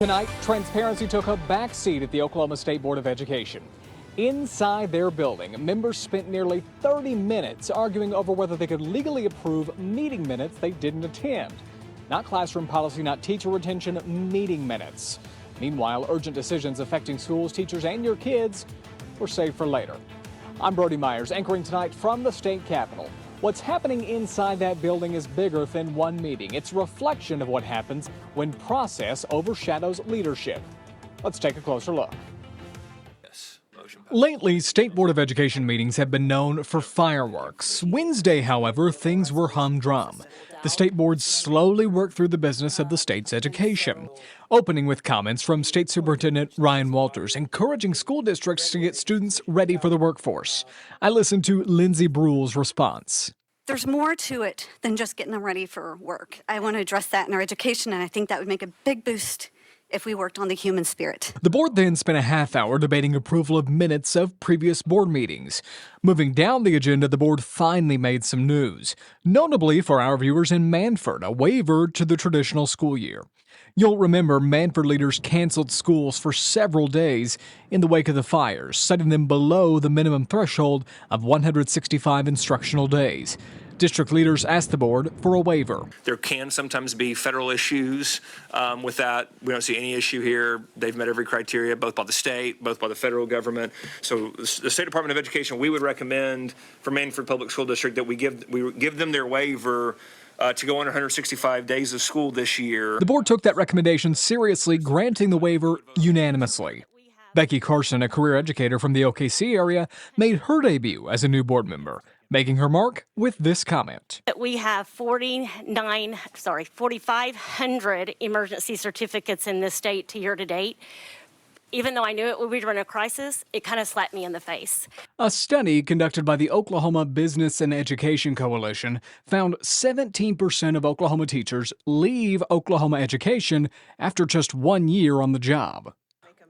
Tonight, transparency took a backseat at the Oklahoma State Board of Education. Inside their building, members spent nearly 30 minutes arguing over whether they could legally approve meeting minutes they didn't attend. Not classroom policy, not teacher retention, meeting minutes. Meanwhile, urgent decisions affecting schools, teachers, and your kids were saved for later. I'm Brody Myers, anchoring tonight from the state capitol. What's happening inside that building is bigger than one meeting. It's a reflection of what happens when process overshadows leadership. Let's take a closer look. Lately, State Board of Education meetings have been known for fireworks. Wednesday, however, things were humdrum. The state board slowly worked through the business of the state's education, opening with comments from State Superintendent Ryan Walters, encouraging school districts to get students ready for the workforce. I listened to Lindsay Brule's response. There's more to it than just getting them ready for work. I want to address that in our education, and I think that would make a big boost if we worked on the human spirit. The board then spent a half hour debating approval of minutes of previous board meetings. Moving down the agenda, the board finally made some news. Notably for our viewers in Manford, a waiver to the traditional school year. You'll remember Manford leaders canceled schools for several days in the wake of the fires, setting them below the minimum threshold of 165 instructional days. District leaders asked the board for a waiver. There can sometimes be federal issues with that. We don't see any issue here. They've met every criteria, both by the state, both by the federal government. So the State Department of Education, we would recommend for Manford Public School District that we give them their waiver to go on 165 days of school this year. The board took that recommendation seriously, granting the waiver unanimously. Becky Carson, a career educator from the OKC area, made her debut as a new board member, making her mark with this comment. We have 4,500 emergency certificates in this state year to date. Even though I knew it would be during a crisis, it kind of slapped me in the face. A study conducted by the Oklahoma Business and Education Coalition found 17% of Oklahoma teachers leave Oklahoma education after just 1 year on the job.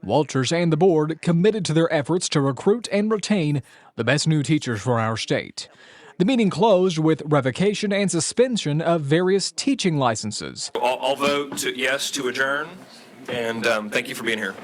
Walters and the board committed to their efforts to recruit and retain the best new teachers for our state. The meeting closed with revocation and suspension of various teaching licenses. I'll vote yes to adjourn, and thank you for being here.